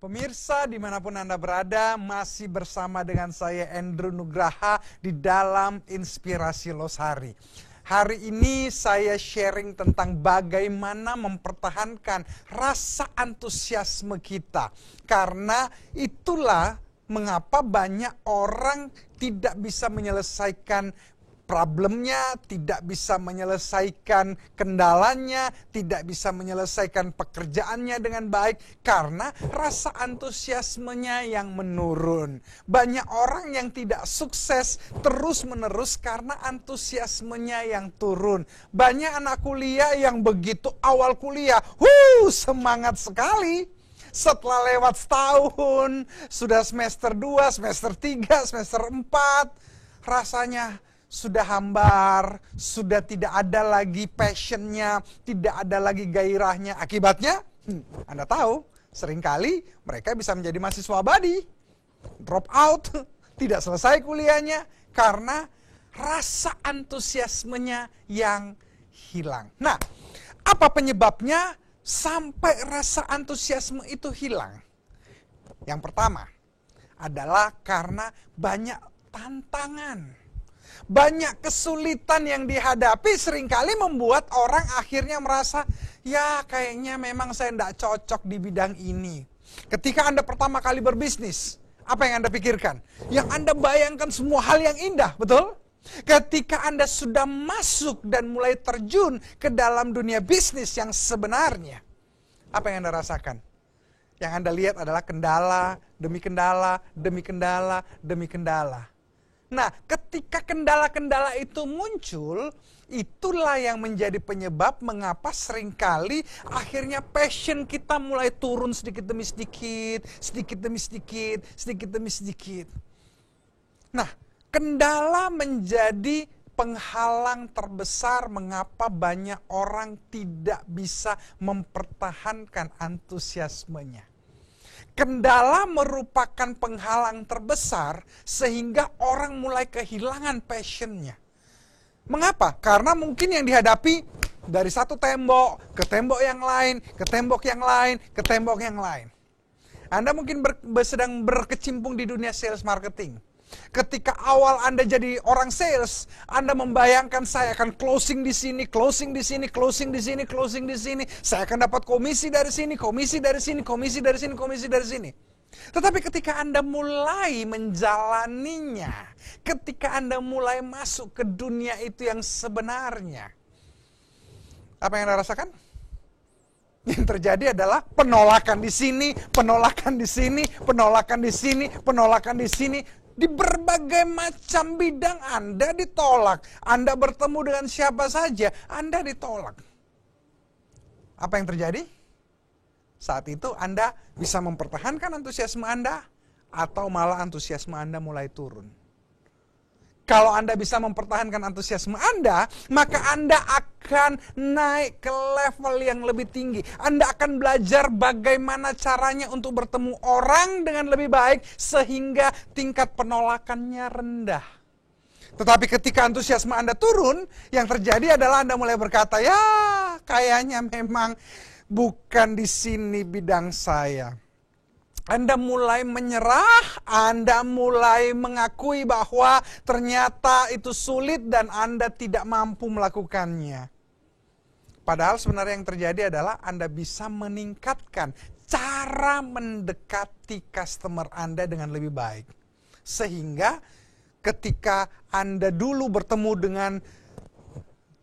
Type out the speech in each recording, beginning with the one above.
Pemirsa dimanapun Anda berada, masih bersama dengan saya Andrew Nugraha di dalam Inspirasi Losari. Hari ini saya sharing tentang bagaimana mempertahankan rasa antusiasme kita. Karena itulah mengapa banyak orang tidak bisa menyelesaikan problemnya, tidak bisa menyelesaikan kendalanya, tidak bisa menyelesaikan pekerjaannya dengan baik karena rasa antusiasmenya yang menurun. Banyak orang yang tidak sukses terus-menerus karena antusiasmenya yang turun. Banyak anak kuliah yang begitu awal kuliah, semangat sekali. Setelah lewat setahun, sudah semester 2, semester 3, semester 4, rasanya sudah hambar, sudah tidak ada lagi passionnya, tidak ada lagi gairahnya. Akibatnya, Anda tahu, seringkali mereka bisa menjadi mahasiswa abadi, drop out, tidak selesai kuliahnya, karena rasa antusiasmenya yang hilang. Nah, apa penyebabnya sampai rasa antusiasme itu hilang? Yang pertama adalah karena banyak tantangan. Banyak kesulitan yang dihadapi seringkali membuat orang akhirnya merasa, ya kayaknya memang saya tidak cocok di bidang ini. Ketika Anda pertama kali berbisnis, apa yang Anda pikirkan? Yang Anda bayangkan semua hal yang indah, betul? Ketika Anda sudah masuk dan mulai terjun ke dalam dunia bisnis yang sebenarnya, apa yang Anda rasakan? Yang Anda lihat adalah kendala, demi kendala, demi kendala, demi kendala. Nah, ketika kendala-kendala itu muncul, itulah yang menjadi penyebab mengapa seringkali akhirnya passion kita mulai turun sedikit demi sedikit, sedikit demi sedikit, sedikit demi sedikit. Nah, kendala menjadi penghalang terbesar mengapa banyak orang tidak bisa mempertahankan antusiasmenya. Kendala merupakan penghalang terbesar sehingga orang mulai kehilangan passionnya. Mengapa? Karena mungkin yang dihadapi dari satu tembok ke tembok yang lain, ke tembok yang lain, ke tembok yang lain. Anda mungkin sedang berkecimpung di dunia sales marketing. Ketika awal Anda jadi orang sales, Anda membayangkan saya akan closing di sini, closing di sini, closing di sini, closing di sini. Saya akan dapat komisi dari sini, komisi dari sini, komisi dari sini, komisi dari sini. Tetapi ketika Anda mulai menjalaninya, ketika Anda mulai masuk ke dunia itu yang sebenarnya, apa yang Anda rasakan? Yang terjadi adalah penolakan di sini, penolakan di sini, penolakan di sini, penolakan di sini. Di berbagai macam bidang Anda ditolak. Anda bertemu dengan siapa saja, Anda ditolak. Apa yang terjadi? Saat itu Anda bisa mempertahankan antusiasme Anda, atau malah antusiasme Anda mulai turun. Kalau Anda bisa mempertahankan antusiasme Anda, maka Anda akan naik ke level yang lebih tinggi. Anda akan belajar bagaimana caranya untuk bertemu orang dengan lebih baik, sehingga tingkat penolakannya rendah. Tetapi ketika antusiasme Anda turun, yang terjadi adalah Anda mulai berkata, ya kayaknya memang bukan di sini bidang saya. Anda mulai menyerah, Anda mulai mengakui bahwa ternyata itu sulit dan Anda tidak mampu melakukannya. Padahal sebenarnya yang terjadi adalah Anda bisa meningkatkan cara mendekati customer Anda dengan lebih baik. Sehingga ketika Anda dulu bertemu dengan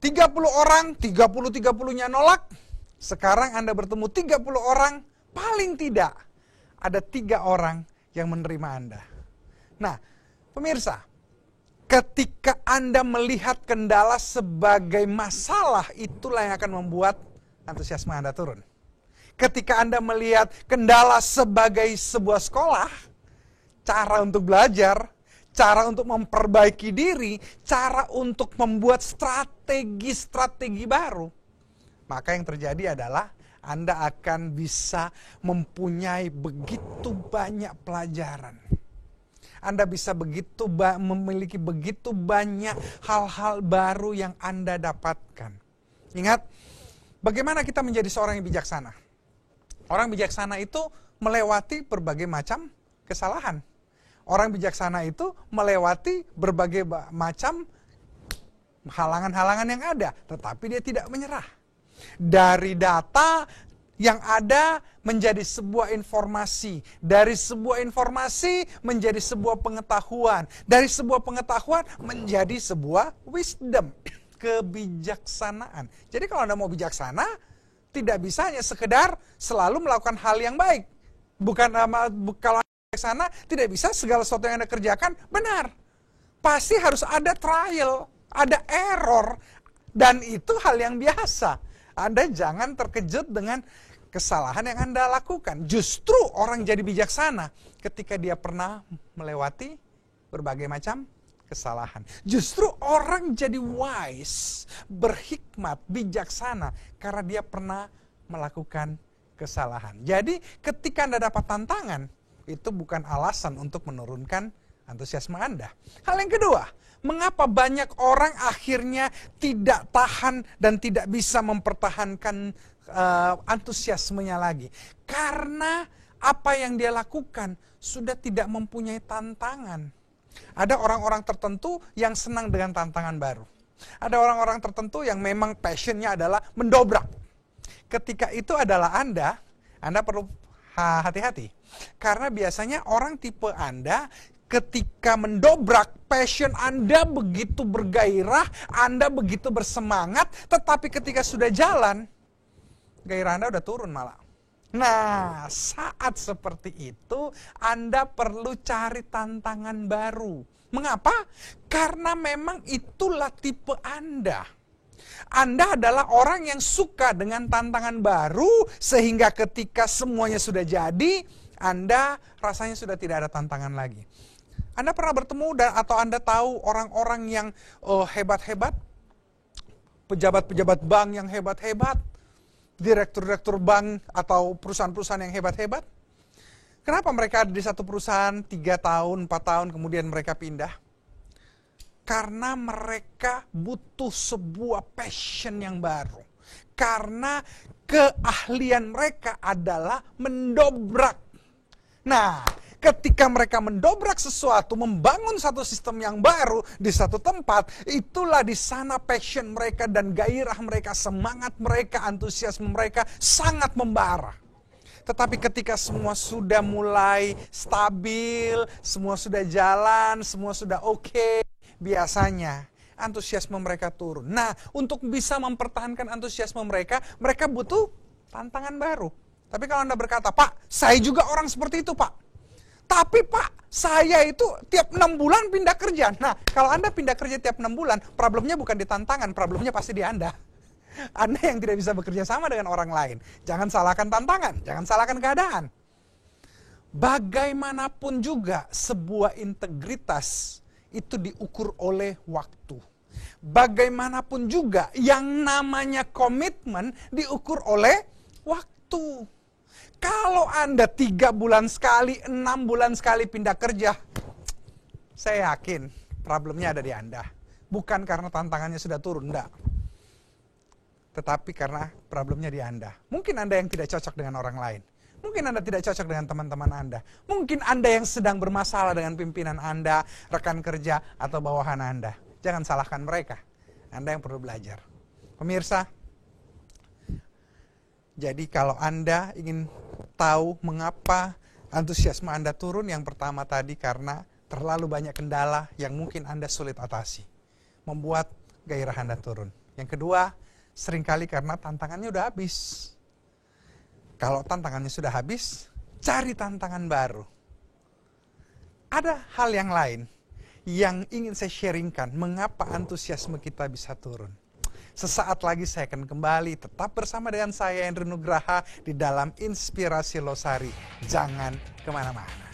30 orang, 30-30-nya nolak. Sekarang Anda bertemu 30 orang, paling tidak ada 3 orang yang menerima Anda. Nah, pemirsa, ketika Anda melihat kendala sebagai masalah, itulah yang akan membuat antusiasme Anda turun. Ketika Anda melihat kendala sebagai sebuah sekolah, cara untuk belajar, cara untuk memperbaiki diri, cara untuk membuat strategi-strategi baru, maka yang terjadi adalah Anda akan bisa mempunyai begitu banyak pelajaran. Anda bisa memiliki begitu banyak hal-hal baru yang Anda dapatkan. Ingat, bagaimana kita menjadi seorang yang bijaksana? Orang bijaksana itu melewati berbagai macam kesalahan. Orang bijaksana itu melewati berbagai macam halangan-halangan yang ada, tetapi dia tidak menyerah. Dari data yang ada menjadi sebuah informasi, dari sebuah informasi menjadi sebuah pengetahuan, dari sebuah pengetahuan menjadi sebuah wisdom, kebijaksanaan. Jadi kalau Anda mau bijaksana, tidak bisa hanya sekedar selalu melakukan hal yang baik. Kalau sana tidak bisa segala sesuatu yang Anda kerjakan benar. Pasti harus ada trial, ada error, dan itu hal yang biasa. Anda jangan terkejut dengan kesalahan yang Anda lakukan. Justru orang jadi bijaksana ketika dia pernah melewati berbagai macam kesalahan. Justru orang jadi wise, berhikmat, bijaksana karena dia pernah melakukan kesalahan. Jadi ketika Anda dapat tantangan, itu bukan alasan untuk menurunkan antusiasme Anda. Hal yang kedua, mengapa banyak orang akhirnya tidak tahan dan tidak bisa mempertahankan antusiasmenya lagi? Karena apa yang dia lakukan sudah tidak mempunyai tantangan. Ada orang-orang tertentu yang senang dengan tantangan baru. Ada orang-orang tertentu yang memang passionnya adalah mendobrak. Ketika itu adalah Anda perlu hati-hati. Karena biasanya orang tipe Anda ketika mendobrak, passion Anda begitu bergairah, Anda begitu bersemangat, tetapi ketika sudah jalan, gairah Anda udah turun malah. Nah, saat seperti itu, Anda perlu cari tantangan baru. Mengapa? Karena memang itulah tipe Anda. Anda adalah orang yang suka dengan tantangan baru, sehingga ketika semuanya sudah jadi, Anda rasanya sudah tidak ada tantangan lagi. Anda pernah bertemu atau Anda tahu orang-orang yang hebat-hebat? Pejabat-pejabat bank yang hebat-hebat? Direktur-direktur bank atau perusahaan-perusahaan yang hebat-hebat? Kenapa mereka ada di satu perusahaan 3 tahun, 4 tahun, kemudian mereka pindah? Karena mereka butuh sebuah passion yang baru. Karena keahlian mereka adalah mendobrak. Nah, ketika mereka mendobrak sesuatu, membangun satu sistem yang baru di satu tempat, itulah di sana passion mereka dan gairah mereka, semangat mereka, antusiasme mereka sangat membara. Tetapi ketika semua sudah mulai stabil, semua sudah jalan, semua sudah oke, biasanya antusiasme mereka turun. Nah, untuk bisa mempertahankan antusiasme mereka, mereka butuh tantangan baru. Tapi kalau Anda berkata, Pak, saya juga orang seperti itu, Pak. Tapi Pak, saya itu tiap 6 bulan pindah kerja. Nah, kalau Anda pindah kerja tiap 6 bulan, problemnya bukan di tantangan, problemnya pasti di Anda. Anda yang tidak bisa bekerja sama dengan orang lain. Jangan salahkan tantangan, jangan salahkan keadaan. Bagaimanapun juga, sebuah integritas itu diukur oleh waktu. Bagaimanapun juga, yang namanya komitmen diukur oleh waktu. Kalau Anda 3 bulan sekali, 6 bulan sekali pindah kerja, saya yakin problemnya ada di Anda. Bukan karena tantangannya sudah turun, enggak. Tetapi karena problemnya di Anda. Mungkin Anda yang tidak cocok dengan orang lain. Mungkin Anda tidak cocok dengan teman-teman Anda. Mungkin Anda yang sedang bermasalah dengan pimpinan Anda, rekan kerja, atau bawahan Anda. Jangan salahkan mereka. Anda yang perlu belajar. Pemirsa, jadi kalau Anda ingin tahu mengapa antusiasme Anda turun, yang pertama tadi karena terlalu banyak kendala yang mungkin Anda sulit atasi. Membuat gairah Anda turun. Yang kedua, seringkali karena tantangannya udah habis. Kalau tantangannya sudah habis, cari tantangan baru. Ada hal yang lain yang ingin saya sharingkan, mengapa antusiasme kita bisa turun. Sesaat lagi saya akan kembali, tetap bersama dengan saya Endro Nugraha di dalam Inspirasi Losari. Jangan kemana-mana.